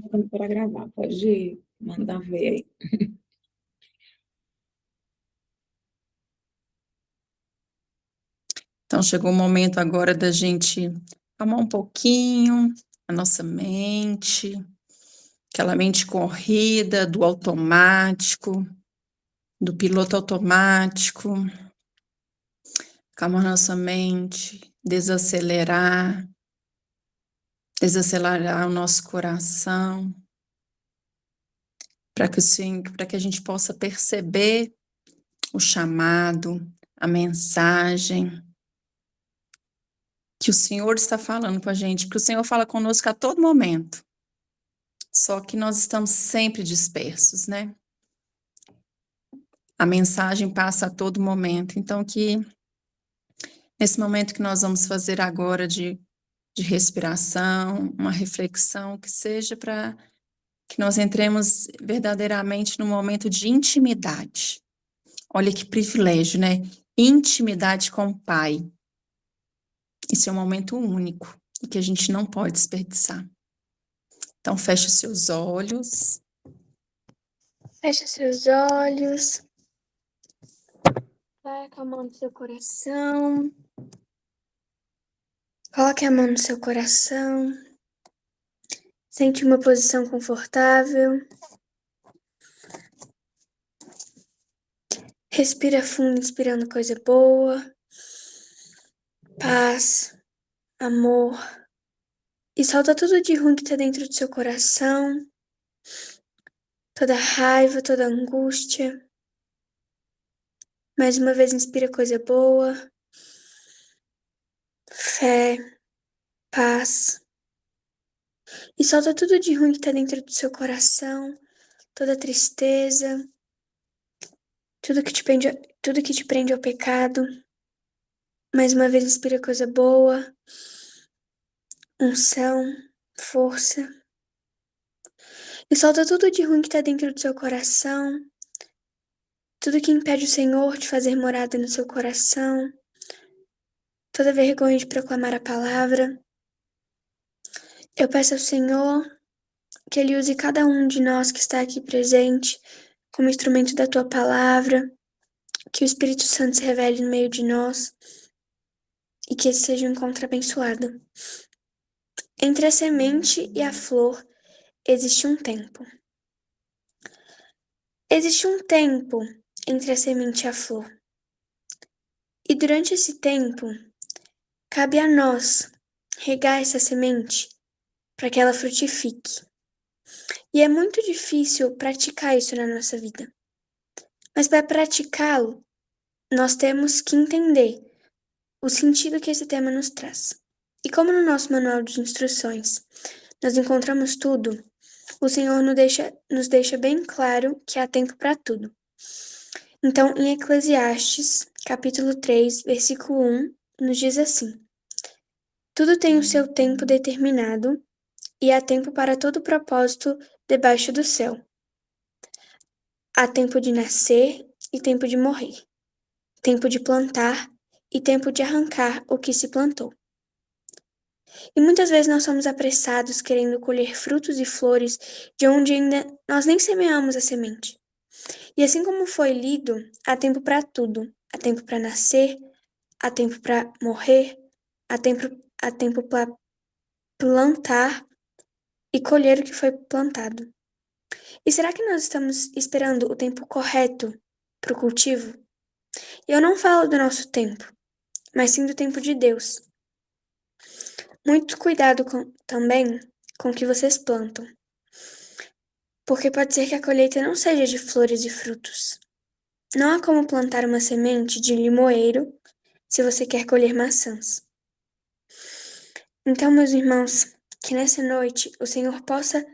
colocando para gravar. Pode mandar ver aí. Então, chegou o momento agora da gente acalmar um pouquinho a nossa mente, aquela mente corrida, do automático, do piloto automático. Acalmar nossa mente, desacelerar o nosso coração, para que a gente possa perceber o chamado, a mensagem que o Senhor está falando com a gente, porque o Senhor fala conosco a todo momento, só que nós estamos sempre dispersos, né? A mensagem passa a todo momento, então que nesse momento que nós vamos fazer agora de respiração, uma reflexão, que seja para que nós entremos verdadeiramente num momento de intimidade. Olha que privilégio, né? Intimidade com o Pai. Isso é um momento único e que a gente não pode desperdiçar. Então, feche os seus olhos. Feche seus olhos. Vai acalmando seu coração. Coloque a mão no seu coração. Sente uma posição confortável. Respira fundo, inspirando coisa boa. Paz, amor. E solta tudo de ruim que tá dentro do seu coração. Toda raiva, toda angústia. Mais uma vez, inspira coisa boa. Fé, paz. E solta tudo de ruim que tá dentro do seu coração. Toda tristeza. Tudo que te prende ao pecado. Mais uma vez, inspira coisa boa. Unção, força. E solta tudo de ruim que tá dentro do seu coração. Tudo que impede o Senhor de fazer morada no seu coração. Toda vergonha de proclamar a palavra. Eu peço ao Senhor que Ele use cada um de nós que está aqui presente como instrumento da Tua palavra. Que o Espírito Santo se revele no meio de nós. E que esse seja um encontro abençoado. Entre a semente e a flor existe um tempo. Existe um tempo entre a semente e a flor. E durante esse tempo, cabe a nós regar essa semente para que ela frutifique. E é muito difícil praticar isso na nossa vida. Mas para praticá-lo, nós temos que entender o sentido que esse tema nos traz. E como no nosso manual de instruções nós encontramos tudo, o Senhor nos deixa bem claro que há tempo para tudo. Então, em Eclesiastes, capítulo 3, versículo 1, nos diz assim: Tudo tem o seu tempo determinado, e há tempo para todo propósito debaixo do céu. Há tempo de nascer e tempo de morrer, tempo de plantar e tempo de arrancar o que se plantou. E muitas vezes nós somos apressados querendo colher frutos e flores de onde ainda nós nem semeamos a semente. E assim como foi lido, há tempo para tudo. Há tempo para nascer, há tempo para morrer, há tempo para plantar e colher o que foi plantado. E será que nós estamos esperando o tempo correto para o cultivo? E eu não falo do nosso tempo, mas sim do tempo de Deus. Muito cuidado também com o que vocês plantam, porque pode ser que a colheita não seja de flores e frutos. Não há como plantar uma semente de limoeiro se você quer colher maçãs. Então, meus irmãos, que nessa noite o Senhor possa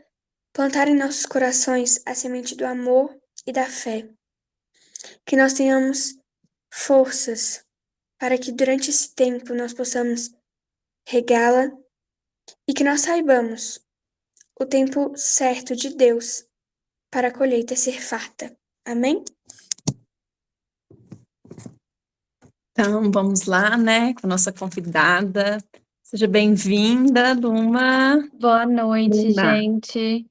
plantar em nossos corações a semente do amor e da fé. Que nós tenhamos forças para que durante esse tempo nós possamos regá-la e que nós saibamos o tempo certo de Deus para a colheita ser farta. Amém? Então, vamos lá, né, com a nossa convidada. Seja bem-vinda, Luma. Boa noite, Luna. gente.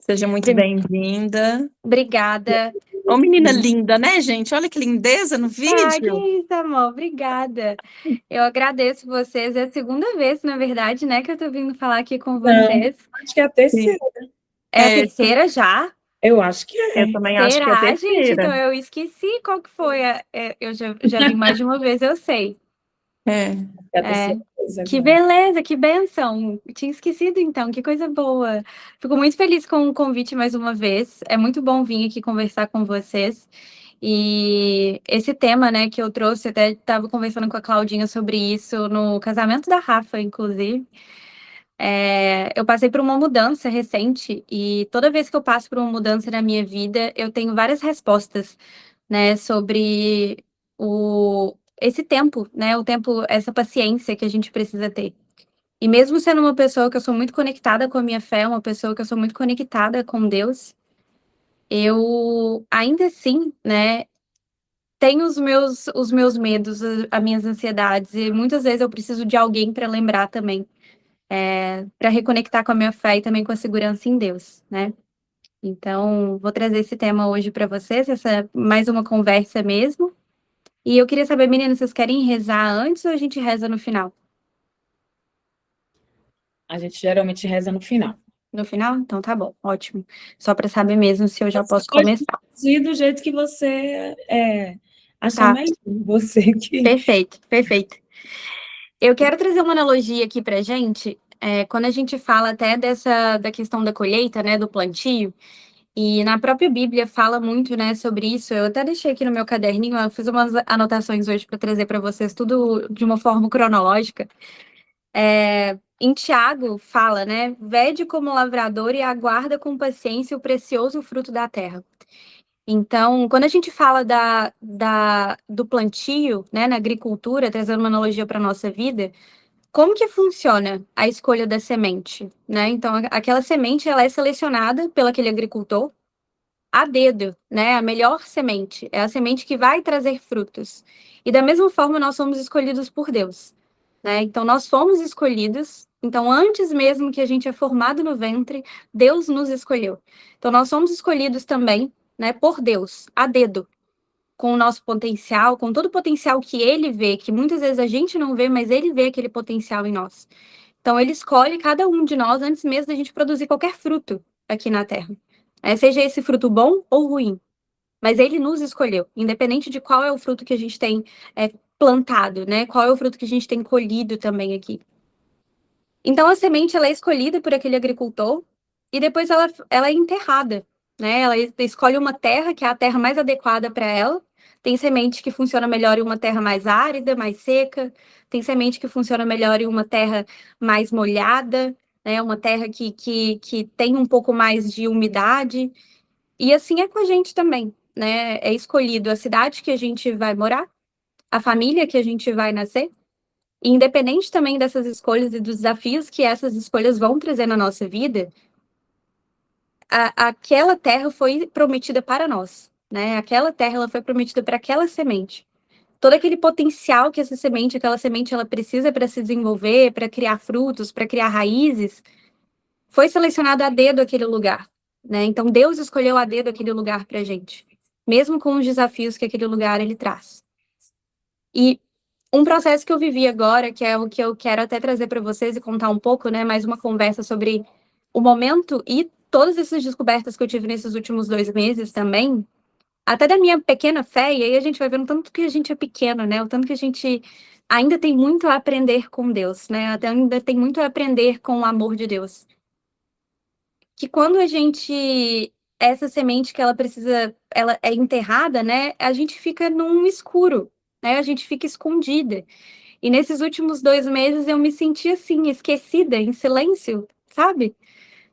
Seja muito Prim- bem-vinda. Obrigada. Ô, menina linda, né, gente? Olha que lindeza no Ah, que vídeo. isso, amor. Obrigada. Eu agradeço vocês. É a segunda vez, na verdade, né, que eu tô vindo falar aqui com Não, vocês. acho que é a terceira. É a É, terceira já? Eu acho que eu é. também acho que é a Será, gente? Então terceira. eu esqueci qual que foi. Eu já vi mais de uma vez, eu sei. É. É a É. terceira vez Que agora. beleza, que bênção. Tinha esquecido então, que coisa boa. Fico muito feliz com o convite mais uma vez. É muito bom vir aqui conversar com vocês. E esse tema, né, que eu trouxe, até estava conversando com a Claudinha sobre isso no casamento da Rafa, inclusive. Eu passei por uma mudança recente e toda vez que eu passo por uma mudança na minha vida, eu tenho várias respostas, né, sobre esse tempo, né, o tempo, essa paciência que a gente precisa ter. E mesmo sendo uma pessoa que eu sou muito conectada com a minha fé, uma pessoa que eu sou muito conectada com Deus, eu ainda assim, né, tenho os meus medos, as minhas ansiedades, e muitas vezes eu preciso de alguém para lembrar também, para reconectar com a minha fé e também com a segurança em Deus, né? Então, vou trazer esse tema hoje para vocês, essa é mais uma conversa mesmo. E eu queria saber, meninas, vocês querem rezar antes ou a gente reza no final? A gente geralmente reza no final. No final? Então tá bom, ótimo. Só para saber mesmo se eu já posso Pode começar. ir do jeito que você achar Tá. melhor. Você que... Perfeito, perfeito. Eu quero trazer uma analogia aqui pra gente, quando a gente fala até da questão da colheita, né, do plantio, e na própria Bíblia fala muito, né, sobre isso. Eu até deixei aqui no meu caderninho, eu fiz umas anotações hoje para trazer para vocês tudo de uma forma cronológica. Em Tiago fala, né, vede como lavrador e aguarda com paciência o precioso fruto da terra. Então, quando a gente fala do plantio, né, na agricultura, trazendo uma analogia para a nossa vida, como que funciona a escolha da semente, né? Então, aquela semente, ela é selecionada pelo aquele agricultor a dedo, né? A melhor semente, é a semente que vai trazer frutos. E da mesma forma, nós somos escolhidos por Deus, né? Então, nós fomos escolhidos. Então, antes mesmo que a gente é formado no ventre, Deus nos escolheu. Então, nós somos escolhidos também, né, por Deus, a dedo, com o nosso potencial, com todo o potencial que ele vê, que muitas vezes a gente não vê, mas ele vê aquele potencial em nós. Então, ele escolhe cada um de nós antes mesmo da gente produzir qualquer fruto aqui na Terra. Seja esse fruto bom ou ruim. Mas ele nos escolheu, independente de qual é o fruto que a gente tem plantado, né? Qual é o fruto que a gente tem colhido também aqui. Então, a semente ela é escolhida por aquele agricultor e depois ela é enterrada, né? Ela escolhe uma terra que é a terra mais adequada para ela. Tem semente que funciona melhor em uma terra mais árida, mais seca. Tem semente que funciona melhor em uma terra mais molhada, né? Uma terra que tem um pouco mais de umidade. E assim é com a gente também, né? É escolhido a cidade que a gente vai morar, a família que a gente vai nascer. E independente também dessas escolhas e dos desafios que essas escolhas vão trazer na nossa vida, aquela terra foi prometida para nós, né? Aquela terra ela foi prometida para aquela semente. Todo aquele potencial que essa semente, aquela semente, ela precisa para se desenvolver, para criar frutos, para criar raízes, foi selecionado a dedo aquele lugar, né? Então Deus escolheu a dedo aquele lugar para a gente, mesmo com os desafios que aquele lugar ele traz. E um processo que eu vivi agora, que é o que eu quero até trazer para vocês e contar um pouco, né? Mais uma conversa sobre o momento e todas essas descobertas que eu tive nesses últimos 2 meses também, até da minha pequena fé, e aí a gente vai vendo o tanto que a gente é pequeno, né? O tanto que a gente ainda tem muito a aprender com Deus, né? Até ainda tem muito a aprender com o amor de Deus. Que quando a gente essa semente que ela precisa, ela é enterrada, né? A gente fica num escuro, né? A gente fica escondida. E nesses últimos 2 meses eu me senti assim, esquecida, em silêncio, sabe?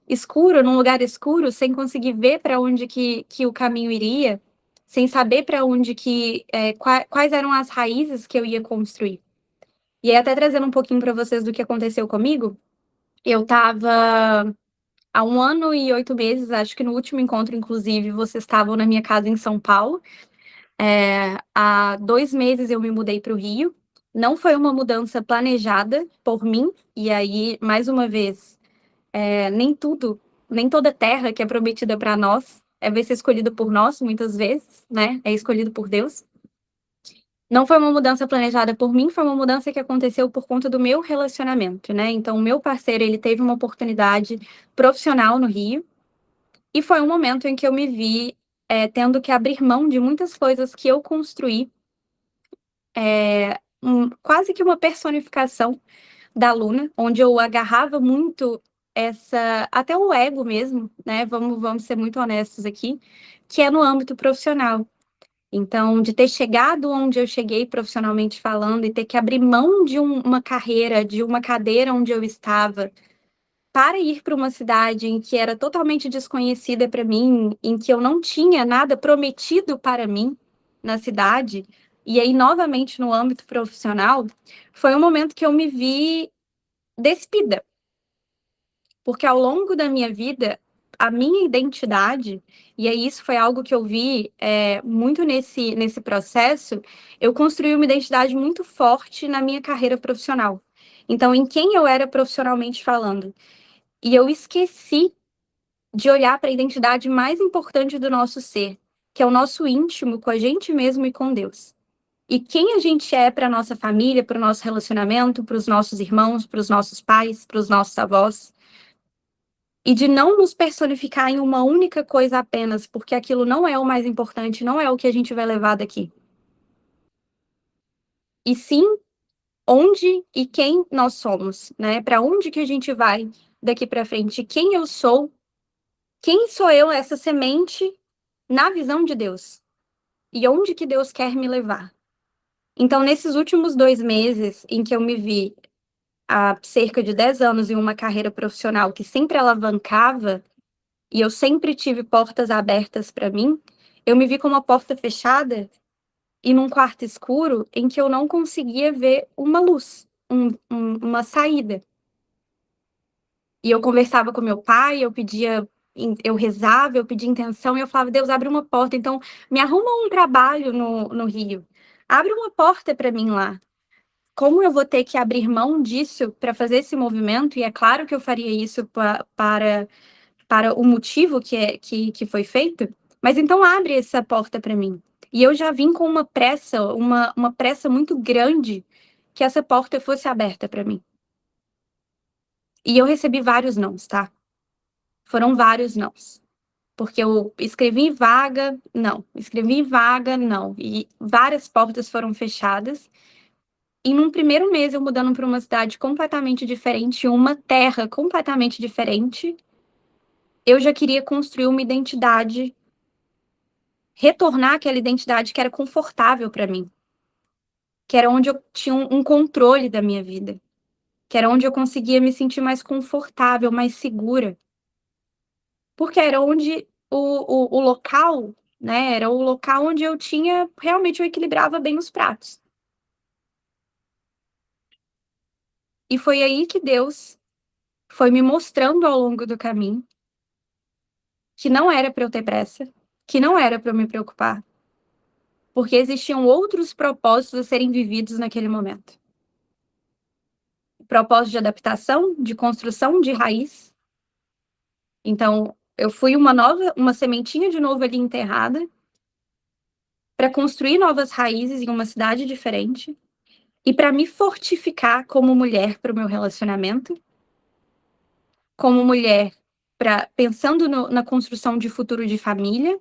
Escuro, num lugar escuro, sem conseguir ver para onde que o caminho iria, sem saber para onde quais eram as raízes que eu ia construir. E aí, até trazendo um pouquinho para vocês do que aconteceu comigo, eu estava há 1 ano e 8 meses, acho que no último encontro, inclusive, vocês estavam na minha casa em São Paulo. Há 2 meses eu me mudei para o Rio. Não foi uma mudança planejada por mim, e aí, mais uma vez, nem tudo nem toda terra que é prometida para nós vai ser escolhida por nós, muitas vezes, né? É escolhido por Deus. Não foi uma mudança planejada por mim, foi uma mudança que aconteceu por conta do meu relacionamento, né? Então, o meu parceiro, ele teve uma oportunidade profissional no Rio, e foi um momento em que eu me vi tendo que abrir mão de muitas coisas que eu construí, quase que uma personificação da Luna, onde eu agarrava muito até o ego mesmo, né? Vamos ser muito honestos aqui, que é no âmbito profissional. Então, de ter chegado onde eu cheguei profissionalmente falando e ter que abrir mão de uma carreira, de uma cadeira onde eu estava, para ir para uma cidade em que era totalmente desconhecida para mim, em que eu não tinha nada prometido para mim na cidade, e aí novamente no âmbito profissional, foi um momento que eu me vi despida. Porque ao longo da minha vida, a minha identidade, e aí isso foi algo que eu vi muito nesse processo, eu construí uma identidade muito forte na minha carreira profissional. Então, em quem eu era profissionalmente falando. E eu esqueci de olhar para a identidade mais importante do nosso ser, que é o nosso íntimo com a gente mesmo e com Deus. E quem a gente é para a nossa família, para o nosso relacionamento, para os nossos irmãos, para os nossos pais, para os nossos avós. E de não nos personificar em uma única coisa apenas, porque aquilo não é o mais importante, não é o que a gente vai levar daqui. E sim, onde e quem nós somos, né? Para onde que a gente vai daqui para frente? Quem eu sou? Quem sou eu, essa semente, na visão de Deus? E onde que Deus quer me levar? Então, nesses últimos 2 meses em que eu me vi há cerca de 10 anos em uma carreira profissional que sempre alavancava, e eu sempre tive portas abertas para mim, eu me vi com uma porta fechada e num quarto escuro em que eu não conseguia ver uma luz, uma saída. E eu conversava com meu pai, eu rezava, eu pedia intenção, e eu falava, Deus, abre uma porta, então me arruma um trabalho no Rio, abre uma porta para mim lá. Como eu vou ter que abrir mão disso para fazer esse movimento, e é claro que eu faria isso para o motivo que foi feito, mas então abre essa porta para mim. E eu já vim com uma pressa muito grande que essa porta fosse aberta para mim. E eu recebi vários nãos, tá? Foram vários nãos. Porque eu escrevi vaga, não. Escrevi vaga, não. E várias portas foram fechadas. E num primeiro mês, eu mudando para uma cidade completamente diferente, uma terra completamente diferente, eu já queria construir uma identidade, retornar àquela identidade que era confortável para mim, que era onde eu tinha um controle da minha vida, que era onde eu conseguia me sentir mais confortável, mais segura, porque era onde o local, né, era o local onde realmente eu equilibrava bem os pratos. E foi aí que Deus foi me mostrando ao longo do caminho que não era para eu ter pressa, que não era para eu me preocupar, porque existiam outros propósitos a serem vividos naquele momento. Propósito de adaptação, de construção de raiz. Então, eu fui uma sementinha de novo ali enterrada para construir novas raízes em uma cidade diferente e para me fortificar como mulher para o meu relacionamento, como mulher pensando na construção de futuro de família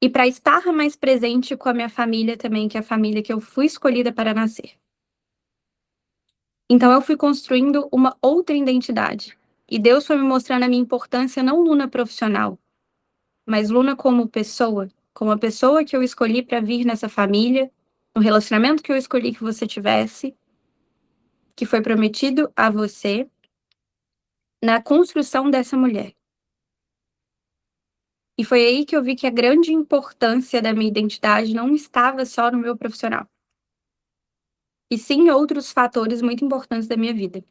e para estar mais presente com a minha família também, que é a família que eu fui escolhida para nascer. Então, eu fui construindo uma outra identidade. E Deus foi me mostrando a minha importância, não Luna profissional, mas Luna como pessoa, como a pessoa que eu escolhi para vir nessa família, no relacionamento que eu escolhi que você tivesse, que foi prometido a você, na construção dessa mulher. E foi aí que eu vi que a grande importância da minha identidade não estava só no meu profissional, e sim em outros fatores muito importantes da minha vida.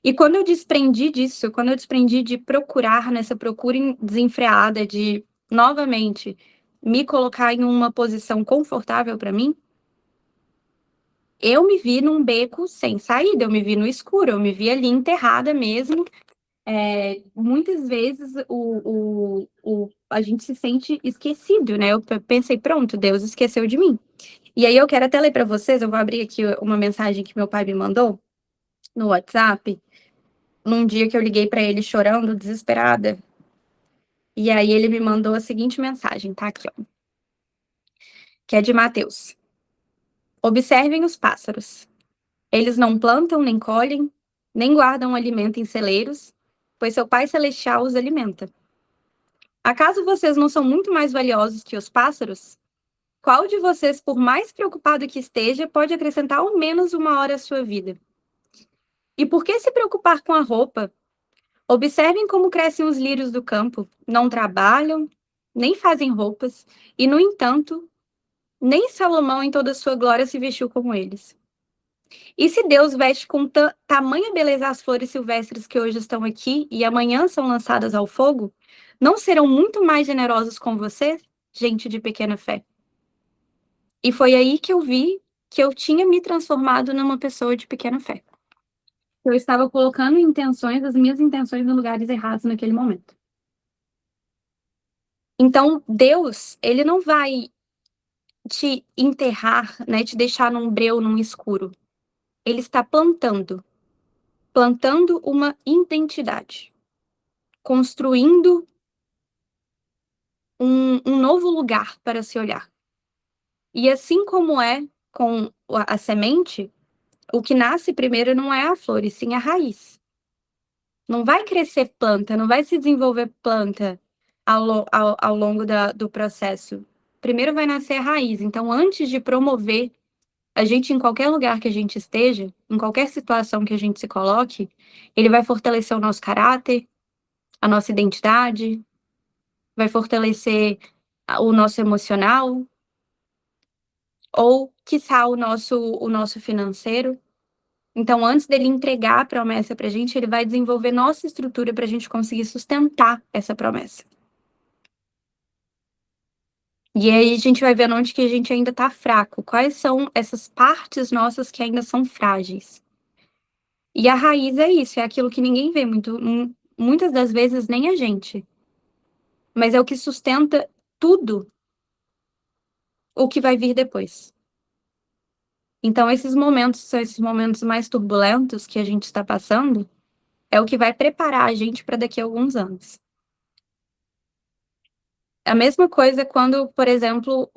E quando eu desprendi disso, quando eu desprendi de procurar nessa procura desenfreada, de, novamente, me colocar em uma posição confortável para mim, eu me vi num beco sem saída, eu me vi no escuro, eu me vi ali enterrada mesmo, muitas vezes a gente se sente esquecido, né? Eu pensei, pronto, Deus esqueceu de mim. E aí eu quero até ler para vocês, eu vou abrir aqui uma mensagem que meu pai me mandou no WhatsApp, num dia que eu liguei para ele chorando, desesperada. E aí ele me mandou a seguinte mensagem, tá aqui, ó. Que é de Mateus. Observem os pássaros. Eles não plantam, nem colhem, nem guardam alimento em celeiros, pois seu Pai Celestial os alimenta. Acaso vocês não são muito mais valiosos que os pássaros? Qual de vocês, por mais preocupado que esteja, pode acrescentar ao menos uma hora à sua vida? E por que se preocupar com a roupa? Observem como crescem os lírios do campo. Não trabalham, nem fazem roupas, e, no entanto, nem Salomão em toda a sua glória se vestiu como eles. E se Deus veste com tamanha beleza as flores silvestres que hoje estão aqui e amanhã são lançadas ao fogo, não serão muito mais generosos com você, gente de pequena fé? E foi aí que eu vi que eu tinha me transformado numa pessoa de pequena fé. Eu estava colocando as minhas intenções em lugares errados naquele momento. Então, Deus, ele não vai te enterrar, né, te deixar num breu, num escuro. Ele está plantando uma identidade, construindo um novo lugar para se olhar. E assim como é com a semente, o que nasce primeiro não é a flor, e sim a raiz. Não vai crescer planta, não vai se desenvolver planta ao longo do processo. Primeiro vai nascer a raiz. Então, antes de promover a gente em qualquer lugar que a gente esteja, em qualquer situação que a gente se coloque, ele vai fortalecer o nosso caráter, a nossa identidade, vai fortalecer o nosso emocional, ou, quiçá, o nosso financeiro. Então, antes dele entregar a promessa para a gente, ele vai desenvolver nossa estrutura para a gente conseguir sustentar essa promessa. E aí a gente vai ver onde que a gente ainda está fraco, quais são essas partes nossas que ainda são frágeis. E a raiz é isso, é aquilo que ninguém vê muitas das vezes nem a gente. Mas é o que sustenta tudo o que vai vir depois. Então, esses momentos são esses momentos mais turbulentos que a gente está passando, é o que vai preparar a gente para daqui a alguns anos. A mesma coisa quando, por exemplo,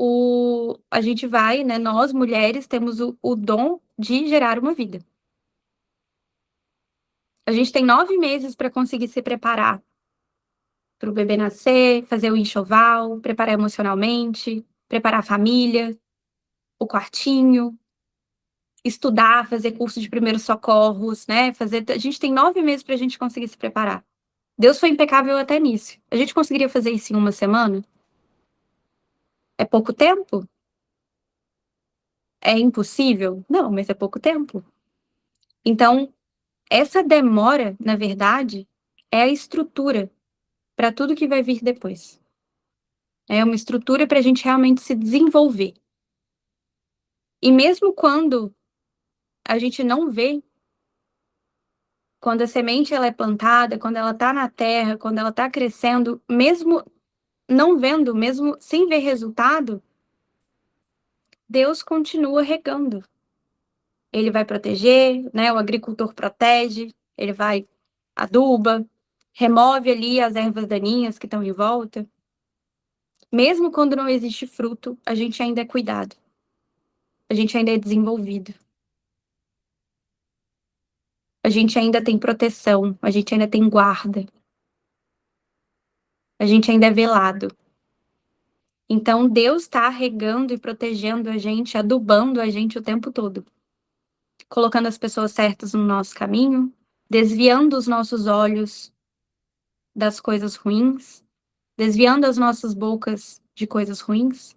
a gente vai, né, nós mulheres temos o dom de gerar uma vida. A gente tem 9 meses para conseguir se preparar para o bebê nascer, fazer o enxoval, preparar emocionalmente, preparar a família, o quartinho, estudar, fazer curso de primeiros socorros, né? A gente tem 9 meses para a gente conseguir se preparar. Deus foi impecável até nisso. A gente conseguiria fazer isso em uma semana? É pouco tempo? É impossível? Não, mas é pouco tempo. Então, essa demora, na verdade, é a estrutura para tudo que vai vir depois. É uma estrutura para a gente realmente se desenvolver. E mesmo quando a gente não vê, quando a semente ela é plantada, quando ela está na terra, quando ela está crescendo, mesmo não vendo, mesmo sem ver resultado, Deus continua regando. Ele vai proteger, né? O agricultor protege, ele vai aduba, remove ali as ervas daninhas que estão em volta. Mesmo quando não existe fruto, a gente ainda é cuidado. A gente ainda é desenvolvido. A gente ainda tem proteção, a gente ainda tem guarda. A gente ainda é velado. Então, Deus está regando e protegendo a gente, adubando a gente o tempo todo. Colocando as pessoas certas no nosso caminho, desviando os nossos olhos das coisas ruins, desviando as nossas bocas de coisas ruins,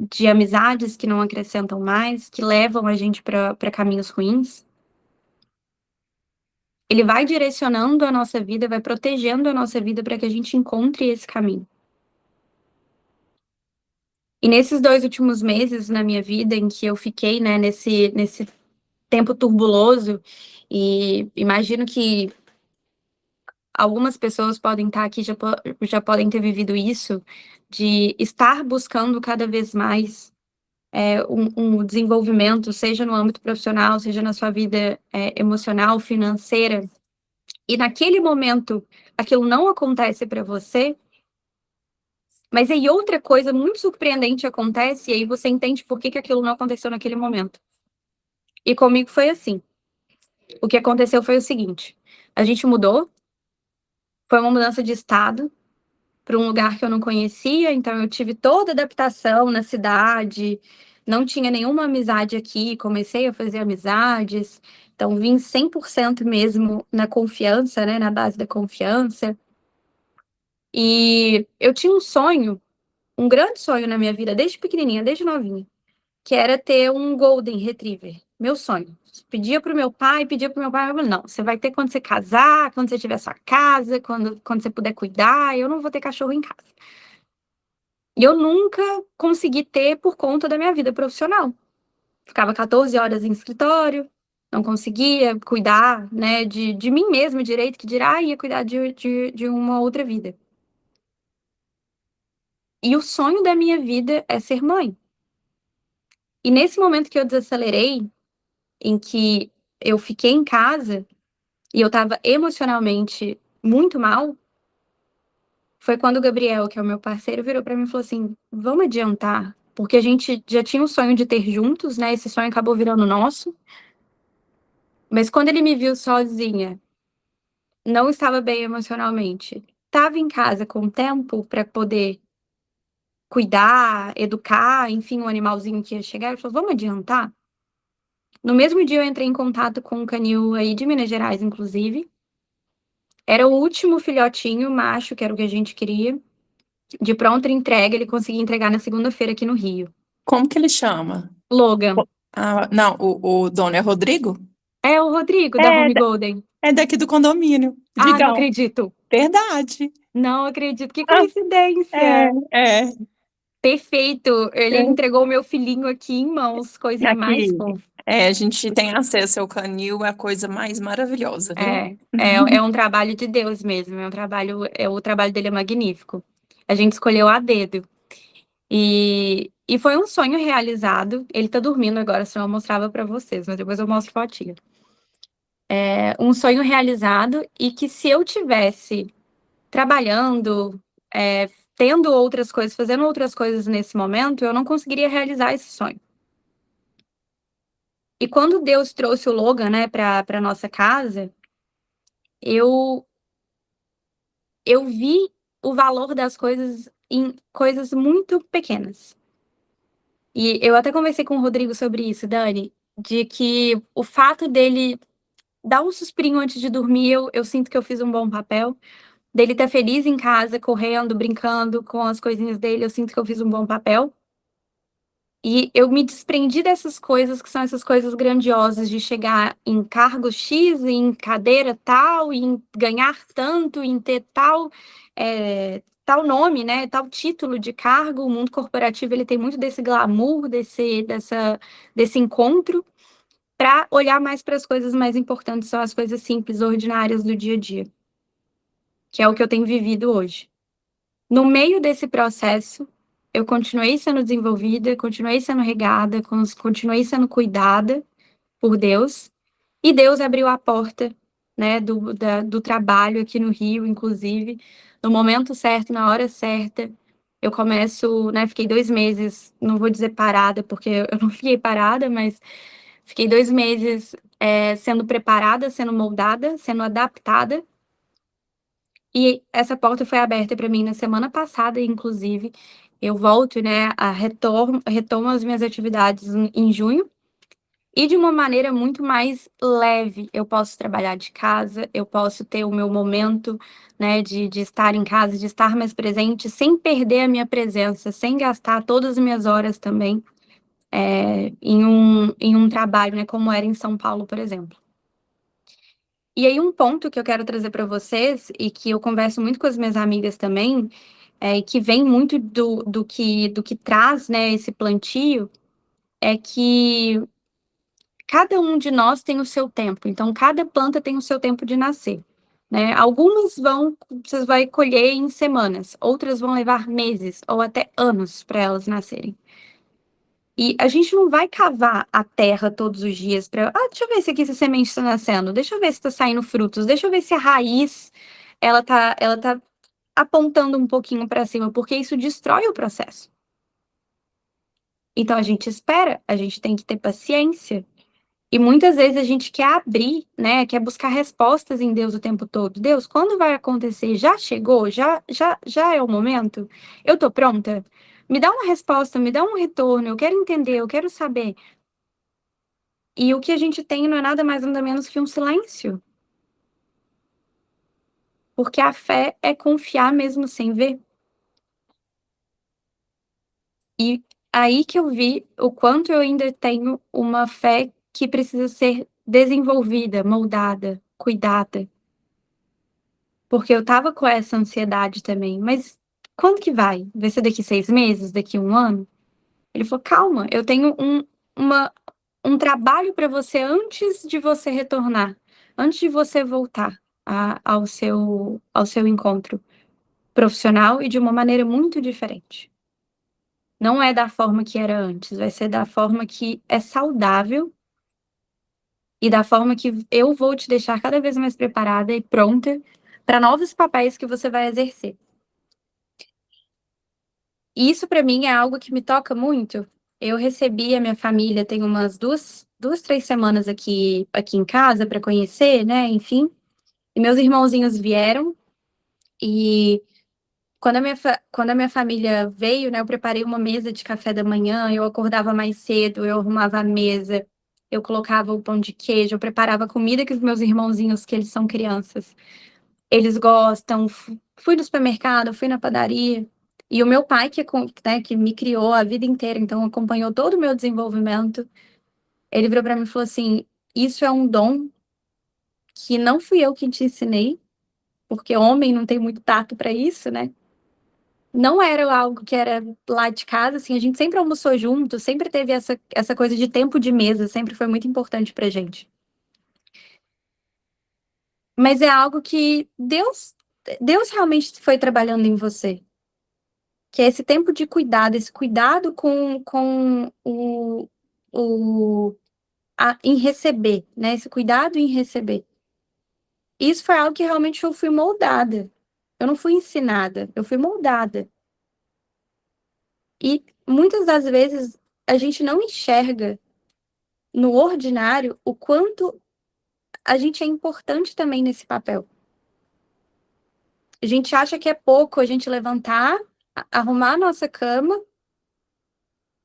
de amizades que não acrescentam mais, que levam a gente para caminhos ruins. Ele vai direcionando a nossa vida, vai protegendo a nossa vida para que a gente encontre esse caminho. E nesses 2 últimos meses na minha vida, em que eu fiquei, né, nesse tempo turbuloso, e imagino que algumas pessoas podem estar aqui, já podem ter vivido isso, de estar buscando cada vez mais um desenvolvimento, seja no âmbito profissional, seja na sua vida emocional, financeira, e naquele momento aquilo não acontece para você, mas aí outra coisa muito surpreendente acontece, e aí você entende por que aquilo não aconteceu naquele momento. E comigo foi assim. O que aconteceu foi o seguinte: a gente mudou, foi uma mudança de estado para um lugar que eu não conhecia, então eu tive toda a adaptação na cidade, não tinha nenhuma amizade aqui, comecei a fazer amizades, então vim 100% mesmo na confiança, né, na base da confiança. E eu tinha um sonho, um grande sonho na minha vida, desde pequenininha, desde novinha, que era ter um Golden Retriever. Meu sonho. Pedia pro meu pai, eu falei, não, você vai ter quando você casar, quando você tiver sua casa, quando você puder cuidar, eu não vou ter cachorro em casa. E eu nunca consegui ter por conta da minha vida profissional. Ficava 14 horas em escritório, não conseguia cuidar, né, de mim mesma direito, que dirá ia cuidar de uma outra vida. E o sonho da minha vida é ser mãe. E nesse momento que eu desacelerei, em que eu fiquei em casa e eu estava emocionalmente muito mal, foi quando o Gabriel, que é o meu parceiro, virou para mim e falou assim: vamos adiantar, porque a gente já tinha o sonho de ter juntos, né? Esse sonho acabou virando nosso. Mas quando ele me viu sozinha, não estava bem emocionalmente, estava em casa com tempo para poder cuidar, educar, enfim, um animalzinho que ia chegar, ele falou: vamos adiantar? No mesmo dia eu entrei em contato com um canil aí de Minas Gerais, inclusive. Era o último filhotinho macho, que era o que a gente queria. De pronta entrega, ele conseguia entregar na segunda-feira aqui no Rio. Como que ele chama? Logan. Ah, não, o dono é Rodrigo? É o Rodrigo, da É, Home Golden. é daqui do condomínio. Ah, não Digão. acredito. Verdade. Não acredito. Que Ah, coincidência. é. Perfeito. Ele É. entregou o meu filhinho aqui em mãos. Coisinha mais Aqui, fofa. a gente tem acesso ao canil, é a coisa mais maravilhosa, viu? É um trabalho de Deus mesmo. O trabalho dele é magnífico. A gente escolheu a dedo. E foi um sonho realizado. Ele tá dormindo agora, senão eu mostrava para vocês, mas depois eu mostro fotinho. Um sonho realizado e que se eu tivesse trabalhando, tendo outras coisas, fazendo outras coisas nesse momento, eu não conseguiria realizar esse sonho. E quando Deus trouxe o Logan, né, para nossa casa, eu vi o valor das coisas em coisas muito pequenas. E eu até conversei com o Rodrigo sobre isso, Dani, de que o fato dele dar um suspirinho antes de dormir, eu sinto que eu fiz um bom papel. Dele estar feliz em casa, correndo, brincando com as coisinhas dele, eu sinto que eu fiz um bom papel. E eu me desprendi dessas coisas, que são essas coisas grandiosas, de chegar em cargo X, em cadeira tal, em ganhar tanto, em ter tal nome, né, tal título de cargo. O mundo corporativo, ele tem muito desse glamour, desse encontro, para olhar mais para as coisas mais importantes, são as coisas simples, ordinárias do dia a dia, que é o que eu tenho vivido hoje. No meio desse processo, eu continuei sendo desenvolvida, continuei sendo regada, continuei sendo cuidada por Deus, e Deus abriu a porta, né, do trabalho aqui no Rio, inclusive, no momento certo, na hora certa. Eu começo, né, fiquei 2 meses, não vou dizer parada, porque eu não fiquei parada, mas fiquei 2 meses sendo preparada, sendo moldada, sendo adaptada. E essa porta foi aberta para mim na semana passada, inclusive. Eu volto, né, retomo as minhas atividades em junho. E de uma maneira muito mais leve. Eu posso trabalhar de casa, eu posso ter o meu momento, né, de estar em casa, de estar mais presente, sem perder a minha presença, sem gastar todas as minhas horas também em um trabalho, né, como era em São Paulo, por exemplo. E aí um ponto que eu quero trazer para vocês, e que eu converso muito com as minhas amigas também, que vem muito do que traz, né, esse plantio, é que cada um de nós tem o seu tempo, então cada planta tem o seu tempo de nascer, né? Algumas você vai colher em semanas, outras vão levar meses ou até anos para elas nascerem. E a gente não vai cavar a terra todos os dias para, deixa eu ver se aqui essa semente está nascendo, deixa eu ver se está saindo frutos, deixa eu ver se a raiz ela tá apontando um pouquinho para cima, porque isso destrói o processo. Então a gente espera, a gente tem que ter paciência. E muitas vezes a gente quer abrir, né? Quer buscar respostas em Deus o tempo todo. Deus, quando vai acontecer? Já chegou? Já é o momento? Eu tô pronta? Me dá uma resposta, me dá um retorno. Eu quero entender, eu quero saber. E o que a gente tem não é nada mais nada menos que um silêncio. Porque a fé é confiar mesmo sem ver. E aí que eu vi o quanto eu ainda tenho uma fé que precisa ser desenvolvida, moldada, cuidada. Porque eu tava com essa ansiedade também. Mas quando que vai? Vai ser daqui 6 meses? Daqui 1 ano? Ele falou, calma, eu tenho um trabalho para você antes de você retornar. Antes de você voltar ao seu encontro profissional e de uma maneira muito diferente. Não é da forma que era antes, vai ser da forma que é saudável e da forma que eu vou te deixar cada vez mais preparada e pronta para novos papéis que você vai exercer. E isso para mim é algo que me toca muito. Eu recebi a minha família tem umas 3 semanas aqui em casa para conhecer, né, enfim. E meus irmãozinhos vieram e quando a minha família veio, né, eu preparei uma mesa de café da manhã, eu acordava mais cedo, eu arrumava a mesa, eu colocava o pão de queijo, eu preparava comida que os meus irmãozinhos, que eles são crianças, eles gostam. Fui no supermercado, fui na padaria. E o meu pai, né, que me criou a vida inteira, então acompanhou todo o meu desenvolvimento, ele virou para mim e falou assim: isso é um dom que não fui eu que te ensinei, porque homem não tem muito tato para isso, né? Não era algo que era lá de casa, assim, a gente sempre almoçou junto, sempre teve essa coisa de tempo de mesa, sempre foi muito importante pra gente. Mas é algo que Deus realmente foi trabalhando em você. Que é esse tempo de cuidado, esse cuidado com em receber, né? Esse cuidado em receber. Isso foi algo que realmente eu fui moldada. Eu não fui ensinada, eu fui moldada. E muitas das vezes a gente não enxerga no ordinário o quanto a gente é importante também nesse papel. A gente acha que é pouco a gente levantar, arrumar a nossa cama,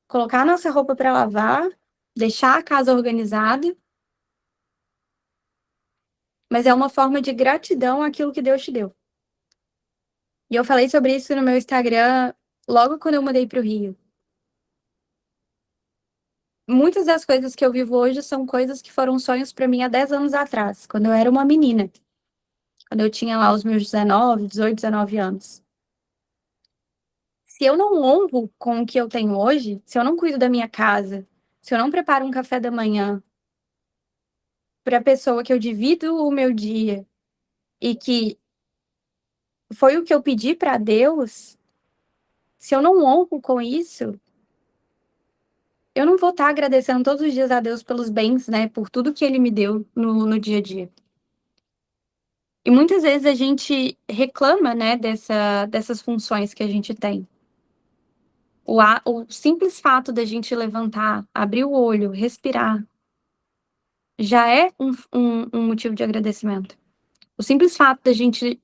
colocar a nossa roupa para lavar, deixar a casa organizada, mas é uma forma de gratidão àquilo que Deus te deu. E eu falei sobre isso no meu Instagram logo quando eu mudei para o Rio. Muitas das coisas que eu vivo hoje são coisas que foram sonhos para mim há 10 anos atrás, quando eu era uma menina. Quando eu tinha lá os meus 19, 18, 19 anos. Se eu não honro com o que eu tenho hoje, se eu não cuido da minha casa, se eu não preparo um café da manhã para a pessoa que eu divido o meu dia e que foi o que eu pedi para Deus, se eu não honro com isso, eu não vou estar agradecendo todos os dias a Deus pelos bens, né, por tudo que Ele me deu no dia a dia. E muitas vezes a gente reclama, né, dessas funções que a gente tem. O simples fato da gente levantar, abrir o olho, respirar, já é um motivo de agradecimento. O simples fato da gente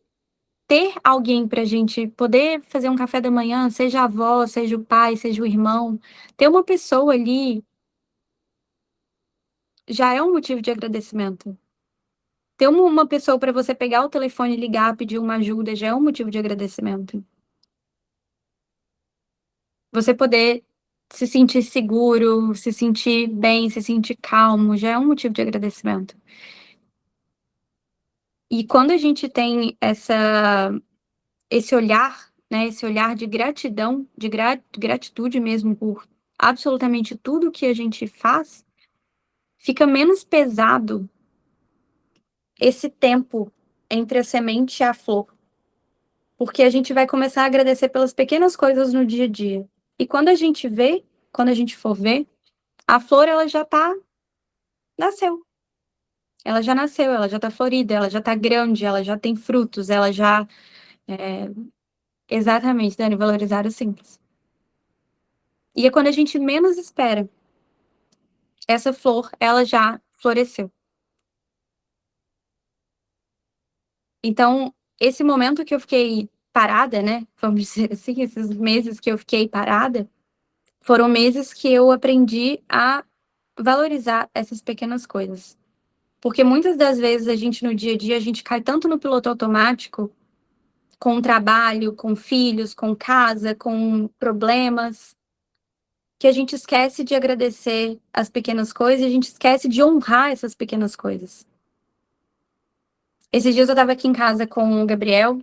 ter alguém para a gente poder fazer um café da manhã, seja a avó, seja o pai, seja o irmão, ter uma pessoa ali já é um motivo de agradecimento. Ter uma pessoa para você pegar o telefone, ligar, pedir uma ajuda, já é um motivo de agradecimento. Você poder se sentir seguro, se sentir bem, se sentir calmo, já é um motivo de agradecimento. E quando a gente tem esse olhar, né, esse olhar de gratidão, de gratitude mesmo por absolutamente tudo que a gente faz, fica menos pesado esse tempo entre a semente e a flor. Porque a gente vai começar a agradecer pelas pequenas coisas no dia a dia. E quando a gente for ver, a flor, ela já nasceu. Ela já nasceu, ela já tá florida, ela já tá grande, ela já tem frutos, ela já... Exatamente, Dani, valorizar o simples. E é quando a gente menos espera. Essa flor, ela já floresceu. Então, esse momento que eu fiquei parada, né? Vamos dizer assim, esses meses que eu fiquei parada, foram meses que eu aprendi a valorizar essas pequenas coisas. Porque muitas das vezes a gente, no dia a dia, a gente cai tanto no piloto automático, com o trabalho, com filhos, com casa, com problemas, que a gente esquece de agradecer as pequenas coisas e a gente esquece de honrar essas pequenas coisas. Esses dias eu estava aqui em casa com o Gabriel